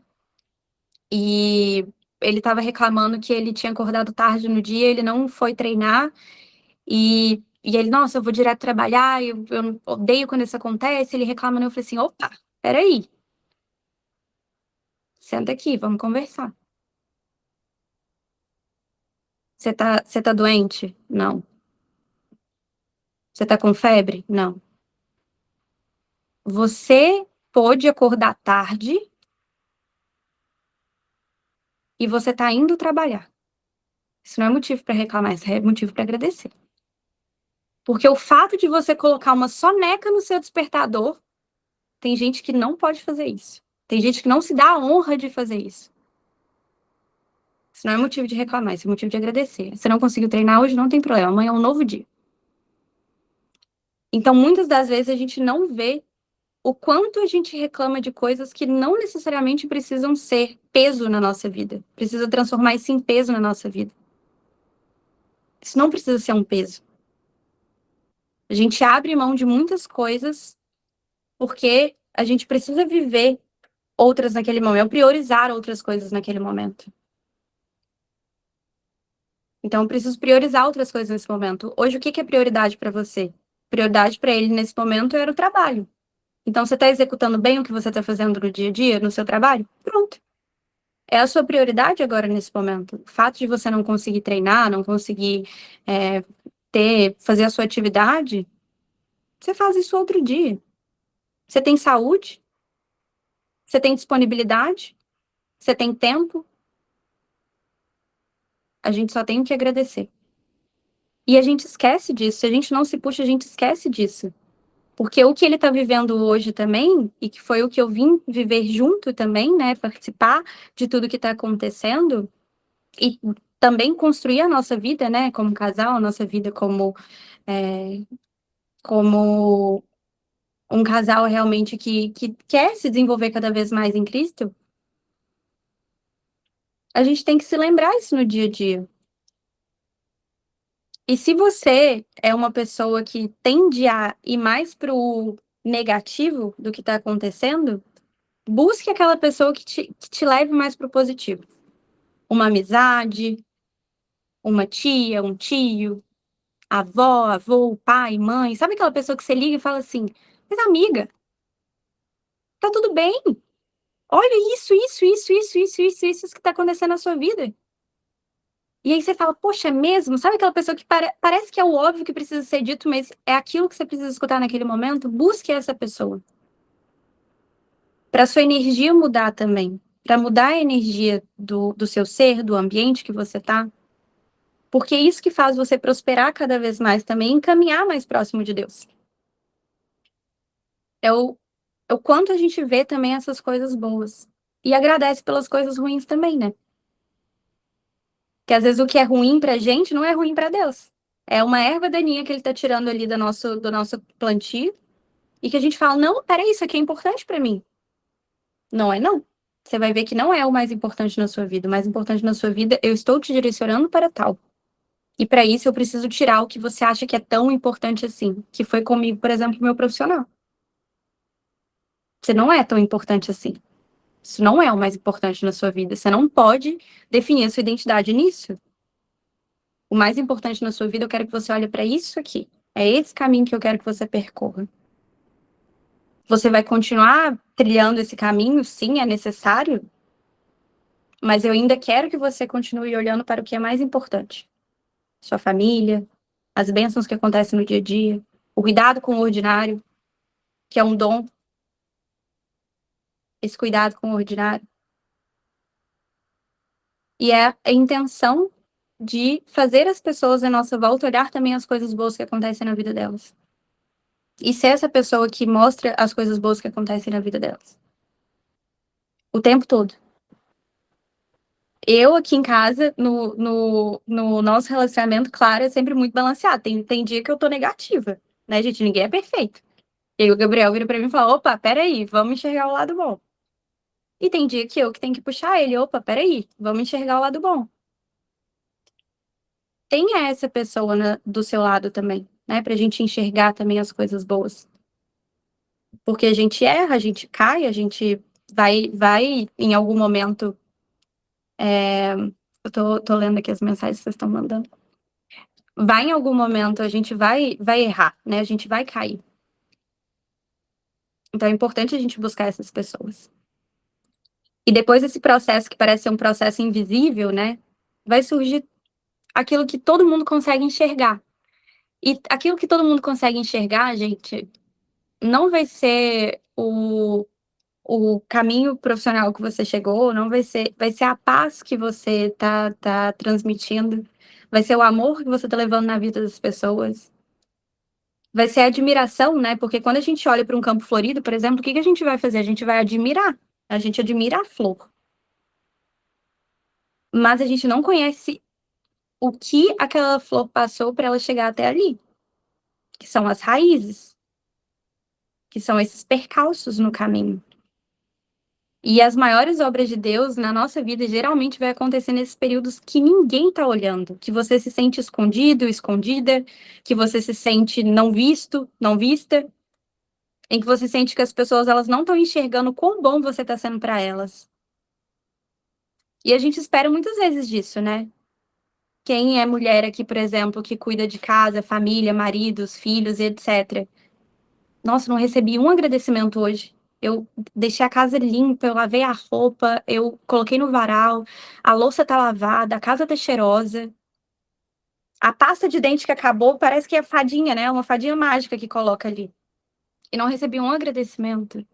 e ele estava reclamando que ele tinha acordado tarde no dia, ele não foi treinar e ele, nossa, eu vou direto trabalhar, eu odeio quando isso acontece. Ele reclamando, eu falei assim, opa, peraí, senta aqui, vamos conversar. Você tá doente? Não. Você tá com febre? Não. Você pôde acordar tarde e você tá indo trabalhar. Isso não é motivo para reclamar, isso é motivo para agradecer. Porque o fato de você colocar uma soneca no seu despertador, tem gente que não pode fazer isso. Tem gente que não se dá a honra de fazer isso. Isso não é motivo de reclamar, isso é motivo de agradecer. Você não conseguiu treinar hoje, não tem problema, amanhã é um novo dia. Então, muitas das vezes a gente não vê o quanto a gente reclama de coisas que não necessariamente precisam ser peso na nossa vida. Precisa transformar isso em peso na nossa vida. Isso não precisa ser um peso. A gente abre mão de muitas coisas porque a gente precisa viver outras naquele momento, priorizar outras coisas naquele momento. Então, eu preciso priorizar outras coisas nesse momento. Hoje, o que é prioridade para você? Prioridade para ele nesse momento era o trabalho. Então, você está executando bem o que você está fazendo no dia a dia, no seu trabalho? Pronto. É a sua prioridade agora nesse momento. O fato de você não conseguir treinar, não conseguir fazer a sua atividade, você faz isso outro dia. Você tem saúde? Você tem disponibilidade? Você tem tempo? A gente só tem que agradecer. E a gente esquece disso. Se a gente não se puxa, a gente esquece disso. Porque o que ele está vivendo hoje também, e que foi o que eu vim viver junto também, né? Participar de tudo que está acontecendo, e também construir a nossa vida, né? Como casal, a nossa vida como um casal realmente que quer se desenvolver cada vez mais em Cristo, a gente tem que se lembrar isso no dia a dia. E se você é uma pessoa que tende a ir mais para o negativo do que está acontecendo, busque aquela pessoa que te leve mais para o positivo. Uma amizade, uma tia, um tio, avó, avô, pai, mãe. Sabe aquela pessoa que você liga e fala assim, mas amiga, tá tudo bem. Olha isso que tá acontecendo na sua vida. E aí você fala, poxa, é mesmo? Sabe aquela pessoa que parece que é o óbvio que precisa ser dito, mas é aquilo que você precisa escutar naquele momento? Busque essa pessoa. Para sua energia mudar também. Para mudar a energia do seu ser, do ambiente que você tá. Porque é isso que faz você prosperar cada vez mais também e caminhar mais próximo de Deus. É o quanto a gente vê também essas coisas boas. E agradece pelas coisas ruins também, né? Que às vezes o que é ruim pra gente não é ruim pra Deus. É uma erva daninha que ele tá tirando ali do nosso plantio e que a gente fala, não, peraí, isso aqui é importante pra mim. Não é não. Você vai ver que não é o mais importante na sua vida. O mais importante na sua vida, eu estou te direcionando para tal. E para isso eu preciso tirar o que você acha que é tão importante assim, que foi comigo, por exemplo, meu profissional. Você não é tão importante assim. Isso não é o mais importante na sua vida. Você não pode definir a sua identidade nisso. O mais importante na sua vida, eu quero que você olhe para isso aqui. É esse caminho que eu quero que você percorra. Você vai continuar trilhando esse caminho? Sim, é necessário. Mas eu ainda quero que você continue olhando para o que é mais importante. Sua família, as bênçãos que acontecem no dia a dia, o cuidado com o ordinário, que é um dom. Esse cuidado com o ordinário. E é a intenção de fazer as pessoas à nossa volta olhar também as coisas boas que acontecem na vida delas. E ser essa pessoa que mostra as coisas boas que acontecem na vida delas. O tempo todo. Eu aqui em casa, no nosso relacionamento, claro, é sempre muito balanceado. Tem dia que eu tô negativa, né, gente? Ninguém é perfeito. E aí o Gabriel vira pra mim e fala, opa, peraí, vamos enxergar o lado bom. E tem dia que eu que tenho que puxar ele, opa, peraí, vamos enxergar o lado bom. Tenha essa pessoa do seu lado também, né? Pra gente enxergar também as coisas boas. Porque a gente erra, a gente cai, a gente vai em algum momento. Eu tô lendo aqui as mensagens que vocês estão mandando. Vai em algum momento, a gente vai errar, né? A gente vai cair. Então é importante a gente buscar essas pessoas. E depois desse processo, que parece ser um processo invisível, né? Vai surgir aquilo que todo mundo consegue enxergar. E aquilo que todo mundo consegue enxergar, gente, não vai ser o caminho profissional que você chegou, não vai ser a paz que você tá transmitindo, vai ser o amor que você tá levando na vida das pessoas, vai ser a admiração, né? Porque quando a gente olha para um campo florido, por exemplo, o que a gente vai fazer? A gente vai admirar, a gente admira a flor. Mas a gente não conhece o que aquela flor passou para ela chegar até ali, que são as raízes, que são esses percalços no caminho. E as maiores obras de Deus na nossa vida geralmente vai acontecer nesses períodos que ninguém está olhando, que você se sente escondido, escondida, que você se sente não visto, não vista, em que você sente que as pessoas elas não estão enxergando quão bom você está sendo para elas. E a gente espera muitas vezes disso, né? Quem é mulher aqui, por exemplo, que cuida de casa, família, maridos, filhos, etc. Nossa, não recebi um agradecimento hoje. Eu deixei a casa limpa, eu lavei a roupa, eu coloquei no varal, a louça tá lavada, a casa tá cheirosa. A pasta de dente que acabou parece que é fadinha, né? Uma fadinha mágica que coloca ali. E não recebi um agradecimento.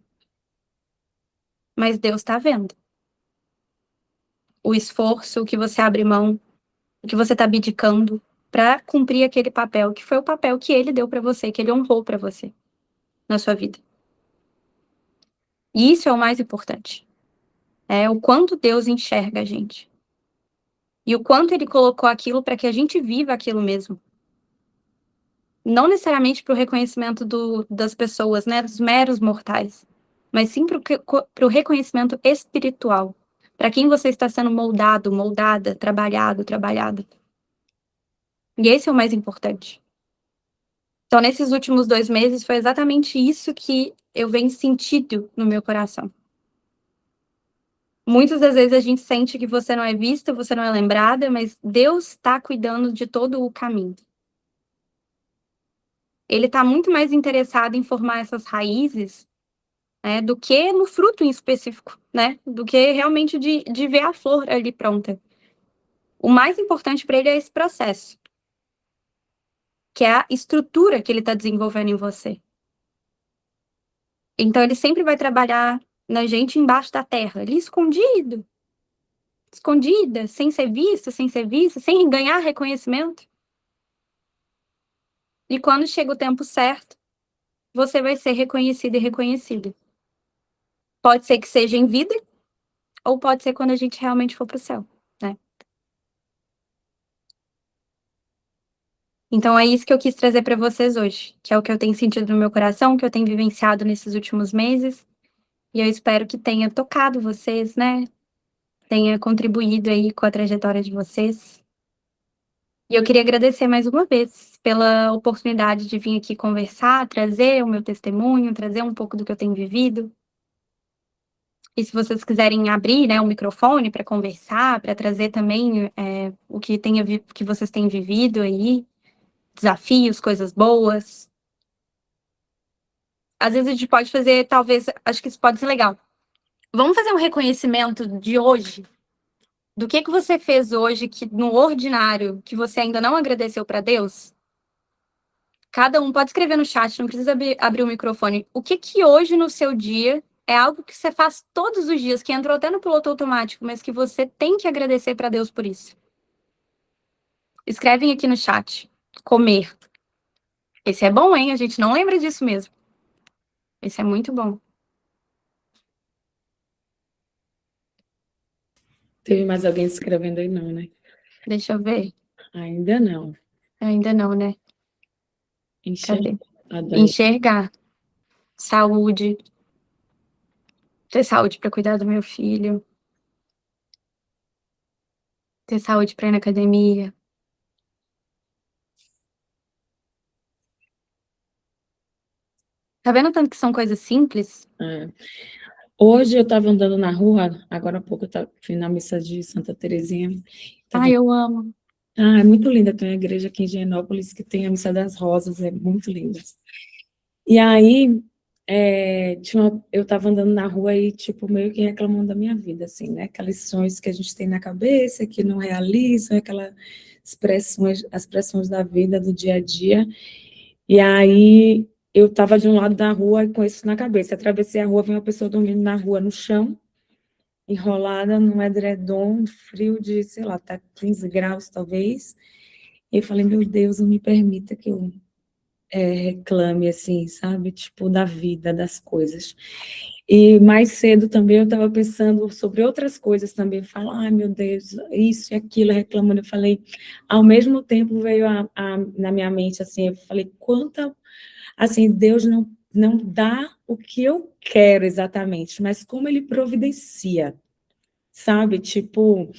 Mas Deus tá vendo. O esforço, o que você abre mão, o que você tá abdicando para cumprir aquele papel, que foi o papel que ele deu para você, que ele honrou para você na sua vida. E isso é o mais importante. É o quanto Deus enxerga a gente. E o quanto ele colocou aquilo para que a gente viva aquilo mesmo. Não necessariamente para o reconhecimento das pessoas, né, dos meros mortais, mas sim para o reconhecimento espiritual. Para quem você está sendo moldado, moldada, trabalhado, trabalhada. E esse é o mais importante. Então, nesses últimos 2 meses, foi exatamente isso que eu venho sentindo no meu coração. Muitas das vezes a gente sente que você não é vista, você não é lembrada, mas Deus está cuidando de todo o caminho. Ele está muito mais interessado em formar essas raízes, né, do que no fruto em específico, né? Do que realmente de ver a flor ali pronta. O mais importante para ele é esse processo, que é a estrutura que ele está desenvolvendo em você. Então, ele sempre vai trabalhar na gente embaixo da terra, ali escondido, escondida, sem ser vista, sem ganhar reconhecimento. E quando chega o tempo certo, você vai ser reconhecido e reconhecida. Pode ser que seja em vida, ou pode ser quando a gente realmente for para o céu, né? Então é isso que eu quis trazer para vocês hoje, que é o que eu tenho sentido no meu coração, que eu tenho vivenciado nesses últimos meses, e eu espero que tenha tocado vocês, né? Tenha contribuído aí com a trajetória de vocês. E eu queria agradecer mais uma vez pela oportunidade de vir aqui conversar, trazer o meu testemunho, trazer um pouco do que eu tenho vivido. E se vocês quiserem abrir, né, o microfone para conversar, para trazer também o que vocês têm vivido aí, desafios, coisas boas. Às vezes a gente pode fazer, talvez, acho que isso pode ser legal. Vamos fazer um reconhecimento de hoje? Do que você fez hoje que no ordinário que você ainda não agradeceu para Deus? Cada um pode escrever no chat, não precisa abrir o microfone. O que hoje no seu dia é algo que você faz todos os dias, que entrou até no piloto automático, mas que você tem que agradecer para Deus por isso? Escrevem aqui no chat. Comer. Esse é bom, hein? A gente não lembra disso mesmo. Esse é muito bom. Teve mais alguém escrevendo aí, não, né? Deixa eu ver. Ainda não. Ainda não, né? Enxerga. Cadê? Enxergar. Saúde. Ter saúde para cuidar do meu filho. Ter saúde para ir na academia. Tá vendo tanto que são coisas simples? É. Hoje eu estava andando na rua, agora há pouco eu fui na missa de Santa Terezinha. Ai, eu amo. É muito linda, tem uma igreja aqui em Higienópolis que tem a Missa das Rosas, é muito linda. E aí, eu estava andando na rua e, tipo, meio que reclamando da minha vida, assim, né? Aqueles sonhos que a gente tem na cabeça, que não realizam, aquelas as pressões da vida, do dia a dia. E aí, eu estava de um lado da rua com isso na cabeça. Atravessei a rua, vi uma pessoa dormindo na rua, no chão, enrolada num edredom, frio de, sei lá, tá 15 graus, talvez. E eu falei, meu Deus, não me permita que eu reclame, assim, sabe? Tipo, da vida, das coisas. E mais cedo também eu estava pensando sobre outras coisas também. Falar, ai, meu Deus, isso e aquilo, reclamando. Eu falei, ao mesmo tempo veio na minha mente, assim, eu falei, assim, Deus não dá o que eu quero exatamente, mas como Ele providencia, sabe? Tipo,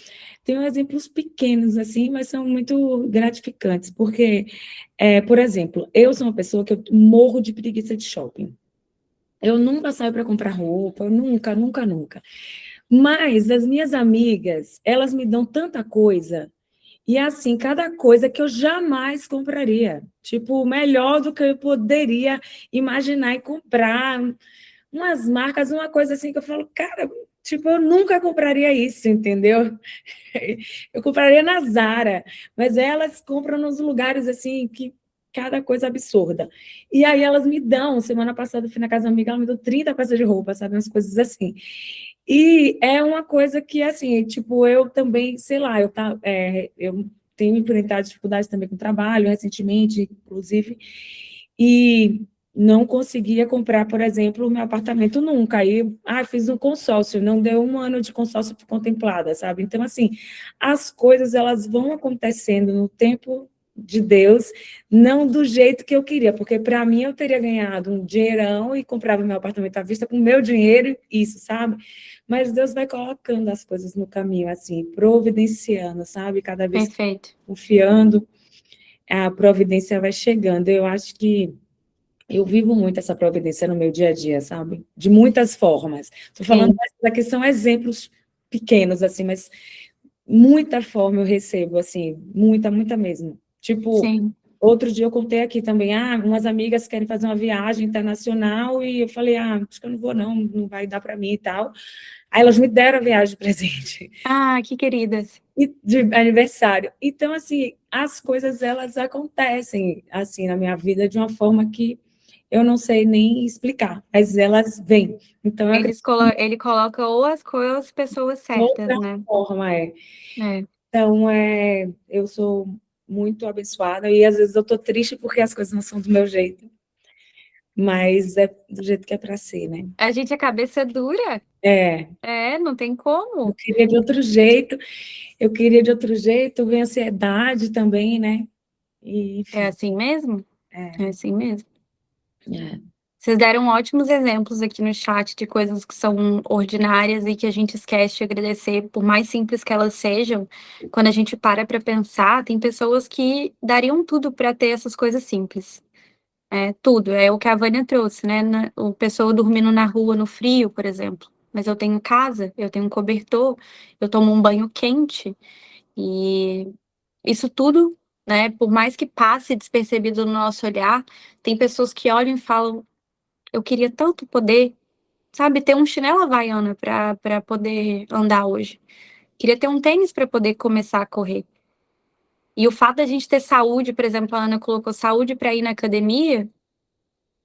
tem exemplos pequenos, assim, mas são muito gratificantes, porque, por exemplo, eu sou uma pessoa que eu morro de preguiça de shopping. Eu nunca saio para comprar roupa, nunca, nunca, nunca. Mas as minhas amigas, elas me dão tanta coisa, e assim, cada coisa que eu jamais compraria. Tipo, melhor do que eu poderia imaginar e comprar. Umas marcas, uma coisa assim que eu falo, cara, tipo, eu nunca compraria isso, entendeu? Eu compraria na Zara, mas elas compram nos lugares assim que cada coisa absurda. E aí elas me dão, semana passada eu fui na casa da amiga, ela me deu 30 peças de roupa, sabe, umas coisas assim. E é uma coisa que, assim, tipo, eu também, sei lá, eu tenho enfrentado dificuldades também com o trabalho, recentemente, inclusive, e não conseguia comprar, por exemplo, o meu apartamento nunca. Aí, fiz um consórcio, não deu um ano de consórcio contemplada, sabe? Então, assim, as coisas, elas vão acontecendo no tempo de Deus, não do jeito que eu queria, porque para mim eu teria ganhado um dinheirão e comprava meu apartamento à vista com meu dinheiro, isso, sabe? Mas Deus vai colocando as coisas no caminho, assim, providenciando, sabe? Cada vez Perfeito. confiando, a providência vai chegando. Eu acho que eu vivo muito essa providência no meu dia a dia, sabe? De muitas formas. Estou falando dessas aqui, são exemplos pequenos, assim, mas muita forma eu recebo, assim, muita, muita mesmo. Tipo, Sim. outro dia eu contei aqui também, umas amigas querem fazer uma viagem internacional e eu falei, acho que eu não vou não vai dar para mim e tal. Aí elas me deram a viagem de presente. Ah, que queridas. E de aniversário. Então, assim, as coisas, elas acontecem, assim, na minha vida de uma forma que eu não sei nem explicar, mas elas vêm. Então, eu Ele coloca ou as coisas, as pessoas certas, outra né? forma, É. Então, eu sou muito abençoada e às vezes eu tô triste porque as coisas não são do meu jeito, mas é do jeito que é para ser, né? A gente, a cabeça dura. É, Não tem eu como. queria de outro jeito, vem ansiedade também, né? E, É enfim, assim mesmo? É assim mesmo. é. Vocês deram ótimos exemplos aqui no chat de coisas que são ordinárias e que a gente esquece de agradecer, por mais simples que elas sejam. Quando a gente para pensar, tem pessoas que dariam tudo para ter essas coisas simples. Tudo. É o que a Vânia trouxe, né? O pessoa dormindo na rua no frio, por exemplo. Mas eu tenho casa, eu tenho um cobertor, eu tomo um banho quente. E isso tudo né? Por mais que passe despercebido no nosso olhar, tem pessoas que olham e falam: eu queria tanto poder, sabe, ter um chinelo havaiana para poder andar hoje. Queria ter um tênis para poder começar a correr. E o fato da gente ter saúde, por exemplo, a Ana colocou saúde para ir na academia,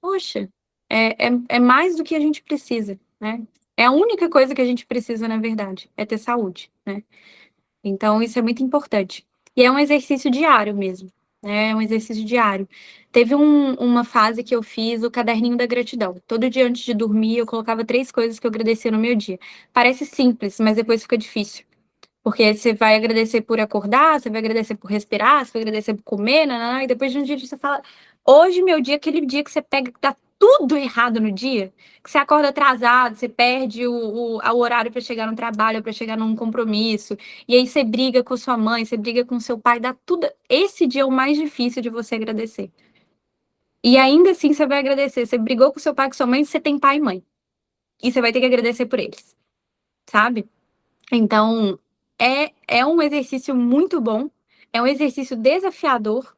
poxa, é mais do que a gente precisa, né? É a única coisa que a gente precisa, na verdade, é ter saúde, né? Então, isso é muito importante. E é um exercício diário mesmo, né? É um exercício diário. Teve uma fase que eu fiz o caderninho da gratidão. Todo dia antes de dormir, eu colocava 3 coisas que eu agradecia no meu dia. Parece simples, mas depois fica difícil. Porque você vai agradecer por acordar, você vai agradecer por respirar, você vai agradecer por comer, nananã, e depois de um dia você fala: hoje meu dia, aquele dia que você pega que tá tudo errado no dia, que você acorda atrasado, você perde o horário para chegar no trabalho, para chegar num compromisso, e aí você briga com sua mãe, você briga com seu pai, dá tudo. Esse dia é o mais difícil de você agradecer. E ainda assim você vai agradecer. Você brigou com seu pai, com sua mãe, você tem pai e mãe. E você vai ter que agradecer por eles, sabe? Então, é um exercício muito bom, é um exercício desafiador,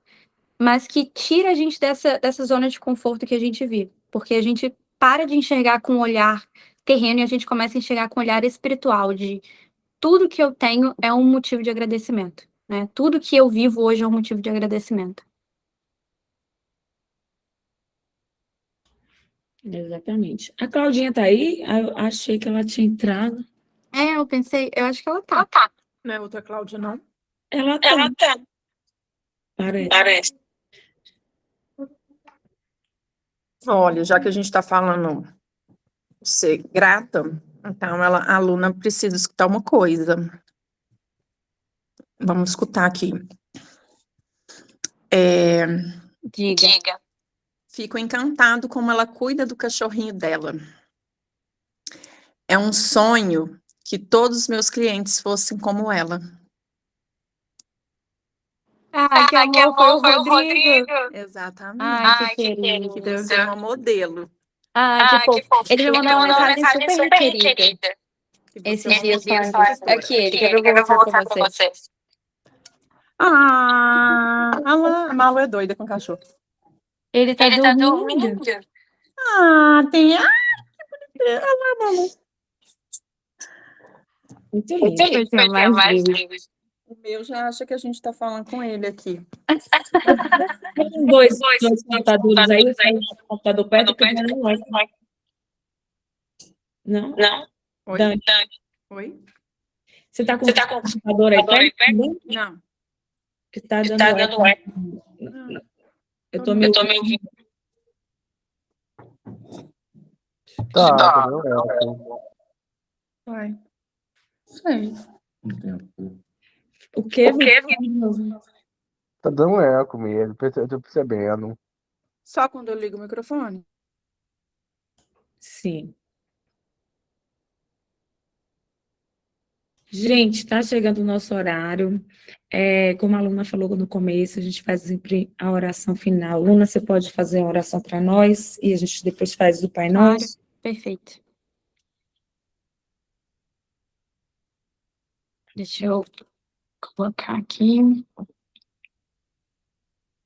mas que tira a gente dessa zona de conforto que a gente vive, porque a gente para de enxergar com um olhar terreno e a gente começa a enxergar com um olhar espiritual, de tudo que eu tenho é um motivo de agradecimento, né? Tudo que eu vivo hoje é um motivo de agradecimento. Exatamente. A Claudinha tá aí? Ah, eu achei que ela tinha entrado. Eu pensei, eu acho que ela tá. Não é outra Cláudia, não? Ela tá, parece. Parece. Olha, já que a gente está falando de ser grata, então a aluna precisa escutar uma coisa. Vamos escutar aqui. Diga. Fico encantado como ela cuida do cachorrinho dela. É um sonho que todos os meus clientes fossem como ela. Ai, que amor, foi o Rodrigo. Exatamente. Ai, que Que querido. deve ser uma modelo. Ai, que fofo. Ele me mandou uma mensagem super querida Que você esses é uma dias modelo falando. professora. Aqui ele, quer ver? Eu vou mostrar pra você. A Malu é doida com cachorro. Ele tá dormindo. Tem. Muito lindo. Coisa mais linda. O meu já acha que a gente tá falando com ele aqui. Tem dois computadores aí, o computador perto que não vai. Não? Oi? Dani, Oi? você tá com o computador aí perto também? Não. Que tá dando eco. Não. Eu tô me ouvindo. Tá dando eco. Vai. Sei. O quê, Vitor? Tá dando eco mesmo, eu tô percebendo. Só quando eu ligo o microfone? Sim. Gente, está chegando o nosso horário. Como a Luna falou no começo, a gente faz sempre a oração final. Luna, você pode fazer a oração para nós e a gente depois faz o Pai Claro, Nosso? perfeito. Deixa eu colocar aqui.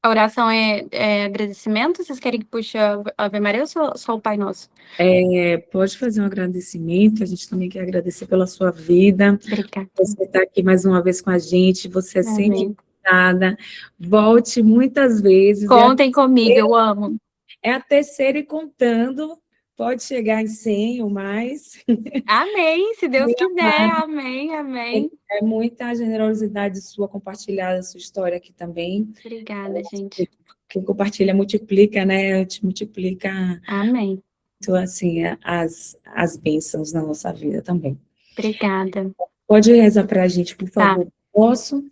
A oração é agradecimento? Vocês querem que puxe a Ave Maria ou só o Pai Nosso? Pode fazer um agradecimento. A gente também quer agradecer pela sua vida. Obrigada. Você está aqui mais uma vez com a gente. Você é sempre Amém. invitada. Volte muitas vezes. Contem comigo, eu amo. É a terceira e contando. Pode chegar em 100 ou mais. Amém, se Deus quiser. Amém, amém. É muita generosidade sua compartilhar a sua história aqui também. Obrigada, gente. Quem compartilha multiplica, né? Te multiplica Amém. muito, assim, as bênçãos na nossa vida também. Obrigada. Pode rezar para a gente, por Tá. favor? Posso?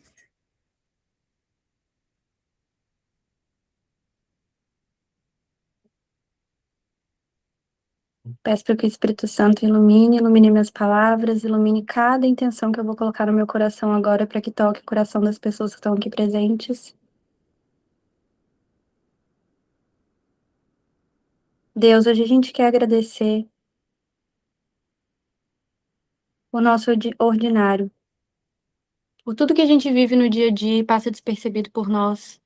Peço para que o Espírito Santo ilumine minhas palavras, ilumine cada intenção que eu vou colocar no meu coração agora para que toque o coração das pessoas que estão aqui presentes. Deus, hoje a gente quer agradecer o nosso ordinário. por tudo que a gente vive no dia a dia e passa despercebido por nós,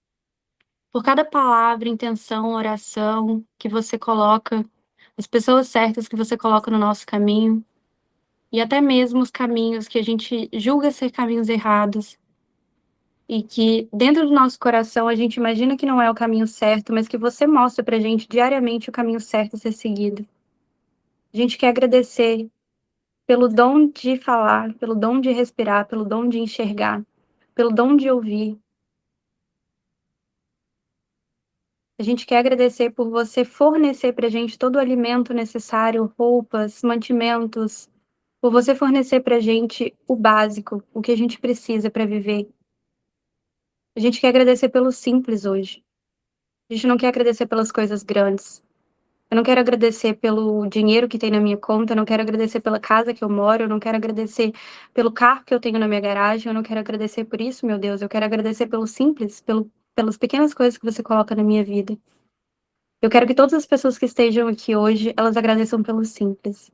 por cada palavra, intenção, oração que você coloca, as pessoas certas que você coloca no nosso caminho, e até mesmo os caminhos que a gente julga ser caminhos errados, e que dentro do nosso coração a gente imagina que não é o caminho certo, mas que você mostra pra gente diariamente o caminho certo a ser seguido. A gente quer agradecer pelo dom de falar, pelo dom de respirar, pelo dom de enxergar, pelo dom de ouvir. A gente quer agradecer por você fornecer pra gente todo o alimento necessário, roupas, mantimentos, por você fornecer pra gente o básico, o que a gente precisa para viver. A gente quer agradecer pelo simples hoje. A gente não quer agradecer pelas coisas grandes. Eu não quero agradecer pelo dinheiro que tem na minha conta, eu não quero agradecer pela casa que eu moro, eu não quero agradecer pelo carro que eu tenho na minha garagem, eu não quero agradecer por isso, meu Deus, eu quero agradecer pelo simples, pelas pequenas coisas que você coloca na minha vida. Eu quero que todas as pessoas que estejam aqui hoje, elas agradeçam pelo simples.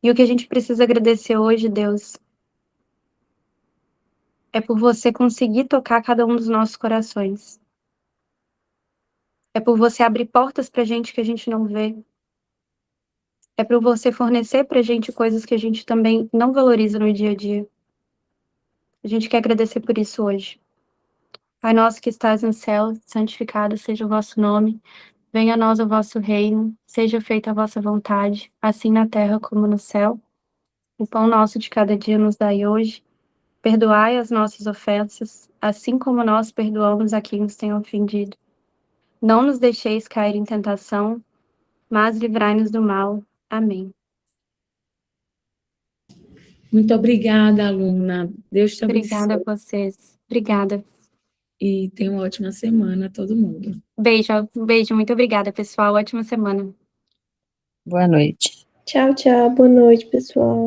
E o que a gente precisa agradecer hoje, Deus, é por você conseguir tocar cada um dos nossos corações. É por você abrir portas pra gente que a gente não vê. É por você fornecer pra gente coisas que a gente também não valoriza no dia a dia. A gente quer agradecer por isso hoje. Pai nosso que estás no céu, santificado seja o vosso nome. Venha a nós o vosso reino. Seja feita a vossa vontade, assim na terra como no céu. O pão nosso de cada dia nos dai hoje. Perdoai as nossas ofensas, assim como nós perdoamos a quem nos tem ofendido. Não nos deixeis cair em tentação, mas livrai-nos do mal. Amém. Muito obrigada, aluna. Deus te Obrigada a abençoe vocês. Obrigada. e tenha uma ótima semana a todo mundo. Beijo, beijo. Muito obrigada, pessoal. Ótima semana. Boa noite. Tchau, tchau. Boa noite, pessoal.